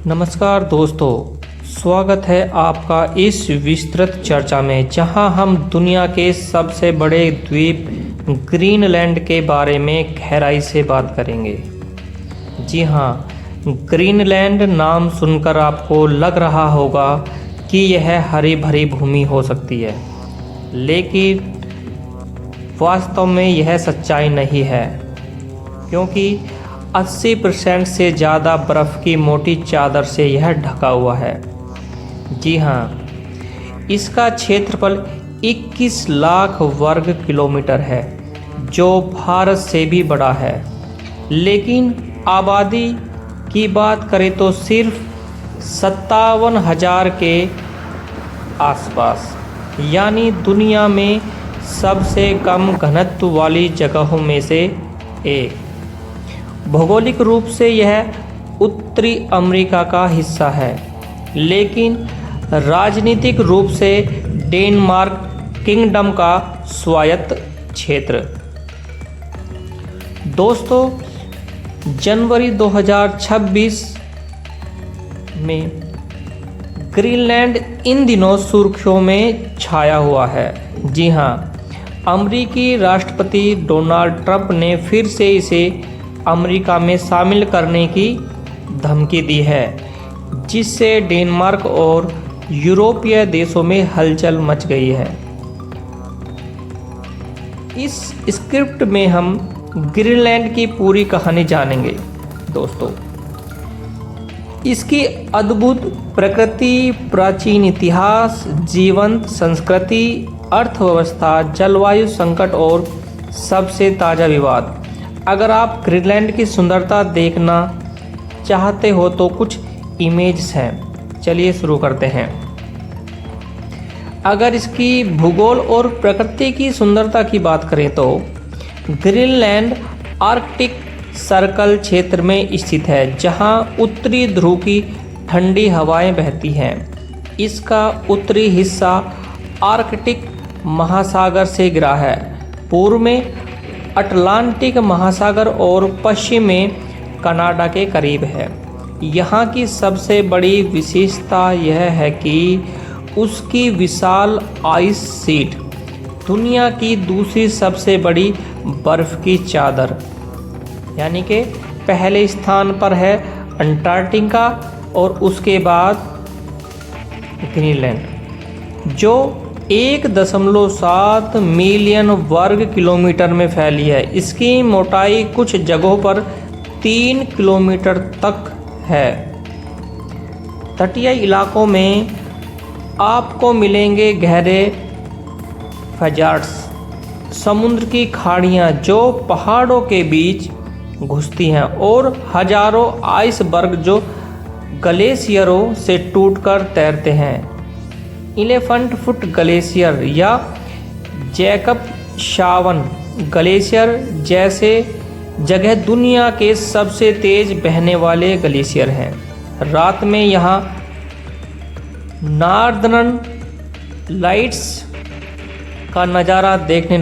नमस्कार दोस्तों, स्वागत है आपका इस विस्तृत चर्चा में जहां हम दुनिया के सबसे बड़े द्वीप ग्रीनलैंड के बारे में गहराई से बात करेंगे। जी हां, ग्रीनलैंड नाम सुनकर आपको लग रहा होगा कि यह हरी भरी भूमि हो सकती है, लेकिन वास्तव में यह सच्चाई नहीं है, क्योंकि 80% से ज़्यादा बर्फ़ की मोटी चादर से यह ढका हुआ है। जी हाँ, इसका क्षेत्रफल 21 लाख वर्ग किलोमीटर है, जो भारत से भी बड़ा है। लेकिन आबादी की बात करें तो सिर्फ 57,000 के आसपास, यानी दुनिया में सबसे कम घनत्व वाली जगहों में से एक। भौगोलिक रूप से यह उत्तरी अमेरिका का हिस्सा है, लेकिन राजनीतिक रूप से डेनमार्क किंगडम का स्वायत्त क्षेत्र। दोस्तों, जनवरी 2026 में ग्रीनलैंड इन दिनों सुर्खियों में छाया हुआ है। जी हाँ, अमेरिकी राष्ट्रपति डोनाल्ड ट्रंप ने फिर से इसे अमेरिका में शामिल करने की धमकी दी है, जिससे डेनमार्क और यूरोपीय देशों में हलचल मच गई है। इस स्क्रिप्ट में हम ग्रीनलैंड की पूरी कहानी जानेंगे। दोस्तों, इसकी अद्भुत प्रकृति, प्राचीन इतिहास, जीवंत संस्कृति, अर्थव्यवस्था, जलवायु संकट और सबसे ताज़ा विवाद। अगर आप ग्रीनलैंड की सुंदरता देखना चाहते हो तो कुछ इमेजेस हैं। चलिए शुरू करते हैं। अगर इसकी भूगोल और प्रकृति की सुंदरता की बात करें तो ग्रीनलैंड आर्कटिक सर्कल क्षेत्र में स्थित है, जहां उत्तरी ध्रुव की ठंडी हवाएं बहती हैं। इसका उत्तरी हिस्सा आर्कटिक महासागर से घिरा है, पूर्व में अटलांटिक महासागर और पश्चिम में कनाडा के करीब है। यहाँ की सबसे बड़ी विशेषता यह है कि उसकी विशाल आइस शीट, दुनिया की दूसरी सबसे बड़ी बर्फ़ की चादर, यानी कि पहले स्थान पर है अंटार्कटिका और उसके बाद ग्रीनलैंड, जो 1.7 मिलियन वर्ग किलोमीटर में फैली है। इसकी मोटाई कुछ जगहों पर 3 किलोमीटर तक है। तटीय इलाकों में आपको मिलेंगे गहरे fjords, समुद्र की खाड़ियाँ जो पहाड़ों के बीच घुसती हैं, और हजारों आइसबर्ग जो ग्लेशियरों से टूटकर तैरते हैं। एलिफेंट फुट ग्लेशियर या जैकब शावन ग्लेशियर जैसे जगह दुनिया के सबसे तेज बहने वाले ग्लेशियर हैं। रात में यहाँ नॉर्दर्न लाइट्स का नज़ारा देखने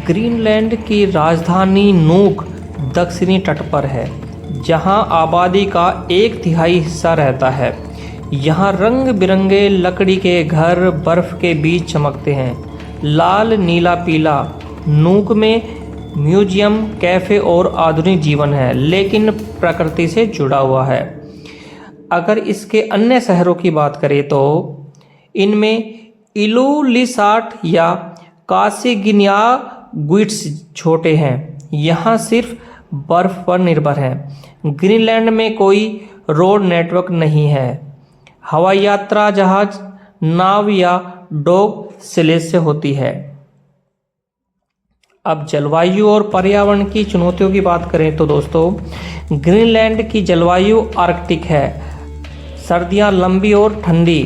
ग्रीनलैंड की राजधानी नूक दक्षिणी तट पर है, जहां आबादी का 1/3 हिस्सा रहता है। यहां रंग बिरंगे लकड़ी के घर बर्फ के बीच चमकते हैं, लाल, नीला, पीला। नूक में म्यूजियम, कैफ़े और आधुनिक जीवन है, लेकिन प्रकृति से जुड़ा हुआ है। अगर इसके अन्य शहरों की बात करें तो इनमें इलुलिसाट या कासिगिन्या ग्विट्स छोटे हैं, यहाँ सिर्फ बर्फ पर निर्भर हैं। ग्रीनलैंड में कोई रोड नेटवर्क नहीं है। हवाई यात्रा जहाज, नाव या डॉग स्लेज से होती है। अब जलवायु और पर्यावरण की चुनौतियों की बात करें तो दोस्तों, ग्रीनलैंड की जलवायु आर्कटिक है। सर्दियां लंबी और ठंडी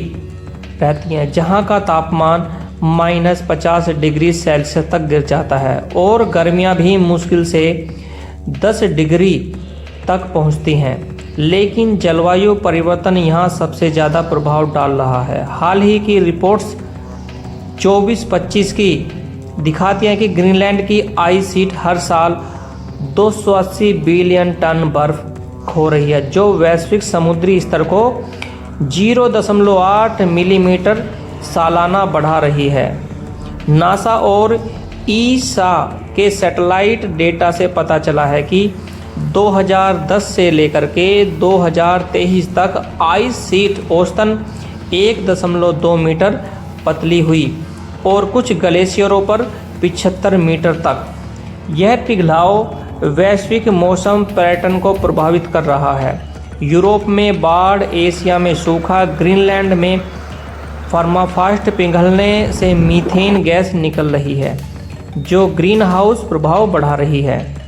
रहती हैं, जहां का तापमान -50 डिग्री सेल्सियस तक गिर जाता है, और गर्मियां भी मुश्किल से 10 डिग्री तक पहुंचती हैं। लेकिन जलवायु परिवर्तन यहाँ सबसे ज़्यादा प्रभाव डाल रहा है। हाल ही की रिपोर्ट्स 24-25 की दिखाती हैं कि ग्रीनलैंड की आइस शीट हर साल 280 बिलियन टन बर्फ खो रही है, जो वैश्विक समुद्री स्तर को 0.8 मिलीमीटर सालाना बढ़ा रही है। नासा और ईसा के सैटेलाइट डेटा से पता चला है कि 2010 से लेकर के 2023 तक आइस शीट औसतन 1.2 मीटर पतली हुई और कुछ ग्लेशियरों पर 75 मीटर तक। यह पिघलाव वैश्विक मौसम पैटर्न को प्रभावित कर रहा है। यूरोप में बाढ़, एशिया में सूखा, ग्रीनलैंड में परमाफ्रॉस्ट पिघलने से मीथेन गैस निकल रही है, जो ग्रीन हाउस प्रभाव बढ़ा रही है।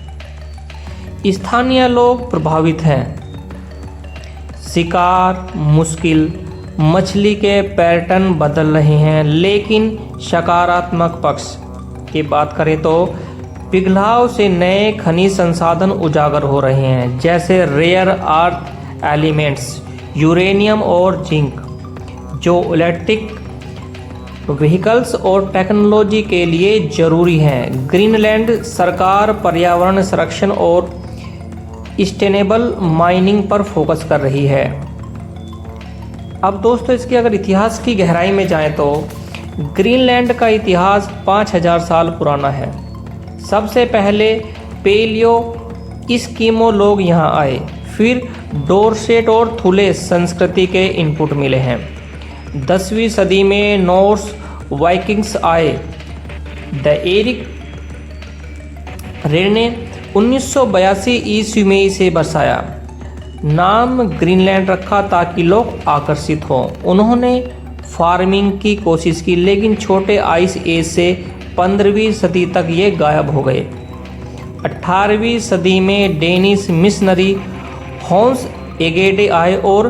स्थानीय लोग प्रभावित हैं। शिकार मुश्किल, मछली के पैटर्न बदल रहे हैं। लेकिन सकारात्मक पक्ष की बात करें तो पिघलाव से नए खनिज संसाधन उजागर हो रहे हैं, जैसे रेयर अर्थ एलिमेंट्स, यूरेनियम और जिंक, जो इलेक्ट्रिक व्हीकल्स और टेक्नोलॉजी के लिए जरूरी हैं। ग्रीनलैंड सरकार पर्यावरण संरक्षण और सस्टेनेबल माइनिंग पर फोकस कर रही है। अब दोस्तों, इसके अगर इतिहास की गहराई में जाएं तो ग्रीनलैंड का इतिहास 5000 साल पुराना है। सबसे पहले पेलियो एस्किमो लोग यहाँ आए, फिर डोरसेट और थुले संस्कृति के इनपुट मिले हैं। 10वीं सदी में नॉर्स वाइकिंग्स आए। द एरिक रे ने 1982 ईस्वी में इसे बसाया। नाम ग्रीनलैंड रखा ताकि लोग आकर्षित हों। उन्होंने फार्मिंग की कोशिश की, लेकिन छोटे आइस एज से 15वीं सदी तक ये गायब हो गए। 18वीं सदी में डेनिश मिशनरी हॉन्स एगेडे आए और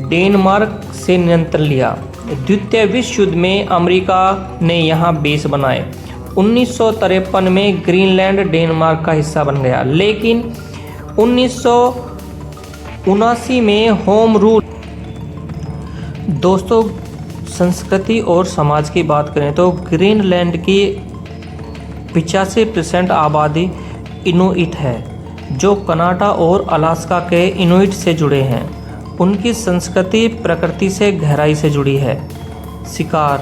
डेनमार्क से नियंत्रण लिया। द्वितीय विश्व युद्ध में अमेरिका ने यहाँ बेस बनाए। 1953 में ग्रीनलैंड डेनमार्क का हिस्सा बन गया, लेकिन 1979 में होम रूल। दोस्तों, संस्कृति और समाज की बात करें तो ग्रीनलैंड की 85% आबादी इनुइट है, जो कनाडा और अलास्का के इनुइट से जुड़े हैं। उनकी संस्कृति प्रकृति से गहराई से जुड़ी है। शिकार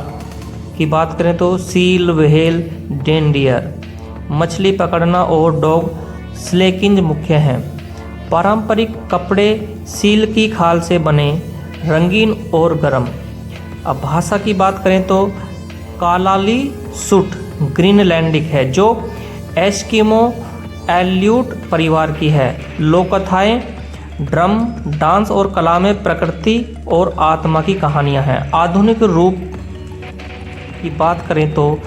की बात करें तो सील, व्हेल, डेनडियर, मछली पकड़ना और डॉग स्लेकिंग मुख्य हैं। पारंपरिक कपड़े सील की खाल से बने, रंगीन और गर्म। अब भाषा की बात करें तो कालालीसुट ग्रीनलैंडिक है, जो एस्किमो एल्यूट परिवार की है। लोक कथाएं, ड्रम, डांस और कला में प्रकृति और आत्मा की कहानियां हैं। आधुनिक रूप की बात करें तो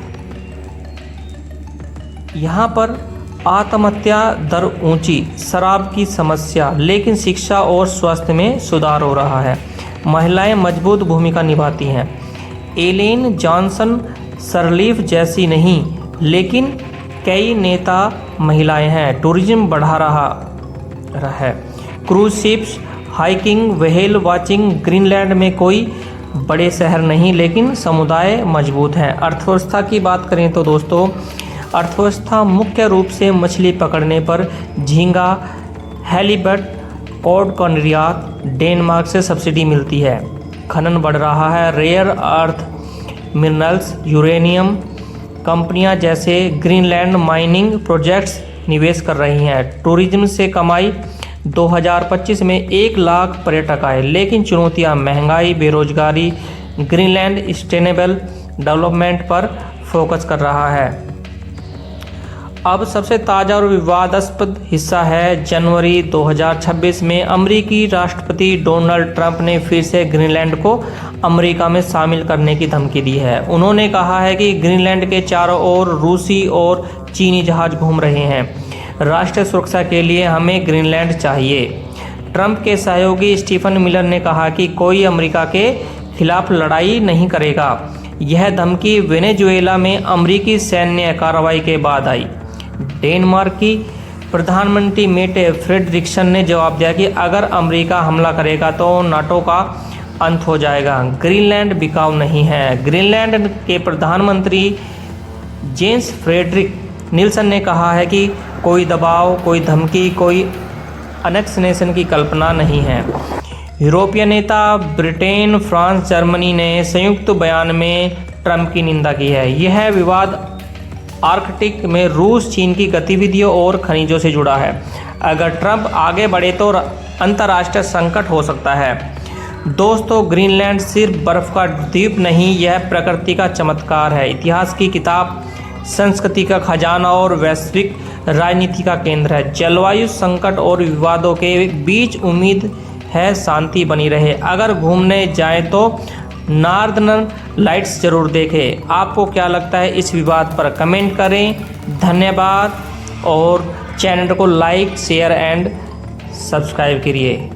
यहाँ पर आत्महत्या दर ऊंची, शराब की समस्या, लेकिन शिक्षा और स्वास्थ्य में सुधार हो रहा है। महिलाएं मजबूत भूमिका निभाती हैं। एलेन जॉनसन सरलीफ जैसी नहीं, लेकिन कई नेता महिलाएं हैं। टूरिज्म बढ़ा रहा है। Cruise ships, hiking, whale watching. Greenland में कोई बड़े शहर नहीं, लेकिन समुदाय मजबूत हैं। अर्थव्यवस्था की बात करें तो दोस्तों, अर्थव्यवस्था मुख्य रूप से मछली पकड़ने पर झींगा, हैलीबट, कॉड का निर्यात। डेनमार्क से सब्सिडी मिलती है। खनन बढ़ रहा है। रेयर अर्थ मिनरल्स, यूरेनियम कंपनियां जैसे ग्रीनलैंड माइनिंग प्रोजेक्ट्स निवेश कर रही हैं। टूरिज्म से कमाई। 2025 में 1 लाख पर्यटक आए, लेकिन चुनौतियां महंगाई, बेरोजगारी। ग्रीनलैंड सस्टेनेबल डेवलपमेंट पर फोकस कर रहा है। अब सबसे ताज़ा और विवादास्पद हिस्सा है। जनवरी 2026 में अमेरिकी राष्ट्रपति डोनाल्ड ट्रंप ने फिर से ग्रीनलैंड को अमेरिका में शामिल करने की धमकी दी है। उन्होंने कहा है कि ग्रीनलैंड के चारों ओर रूसी और चीनी जहाज घूम रहे हैं। राष्ट्रीय सुरक्षा के लिए हमें ग्रीनलैंड चाहिए। ट्रंप के सहयोगी स्टीफन मिलर ने कहा कि कोई अमेरिका के खिलाफ लड़ाई नहीं करेगा। यह धमकी वेनेजुएला में अमेरिकी सैन्य कार्रवाई के बाद आई। डेनमार्क की प्रधानमंत्री मेटे फ्रेडरिक्सन ने जवाब दिया कि अगर अमेरिका हमला करेगा तो नाटो का अंत हो जाएगा। ग्रीनलैंड बिकाऊ नहीं है। ग्रीनलैंड के प्रधानमंत्री जेन्स फ्रेडरिक निल्सन ने कहा है कि कोई दबाव, कोई धमकी, कोई अनेक्सेशन की कल्पना नहीं है। यूरोपीय नेता ब्रिटेन, फ्रांस, जर्मनी ने संयुक्त बयान में ट्रंप की निंदा की है। यह विवाद आर्कटिक में रूस चीन की गतिविधियों और खनिजों से जुड़ा है। अगर ट्रंप आगे बढ़े तो अंतर्राष्ट्रीय संकट हो सकता है। दोस्तों, ग्रीनलैंड सिर्फ बर्फ का द्वीप नहीं, यह प्रकृति का चमत्कार है, इतिहास की किताब, संस्कृति का खजाना और वैश्विक राजनीति का केंद्र है। जलवायु संकट और विवादों के बीच उम्मीद है शांति बनी रहे। अगर घूमने जाएं तो नॉर्दर्न लाइट्स जरूर देखें। आपको क्या लगता है इस विवाद पर? कमेंट करें। धन्यवाद और चैनल को लाइक, शेयर एंड सब्सक्राइब करिए।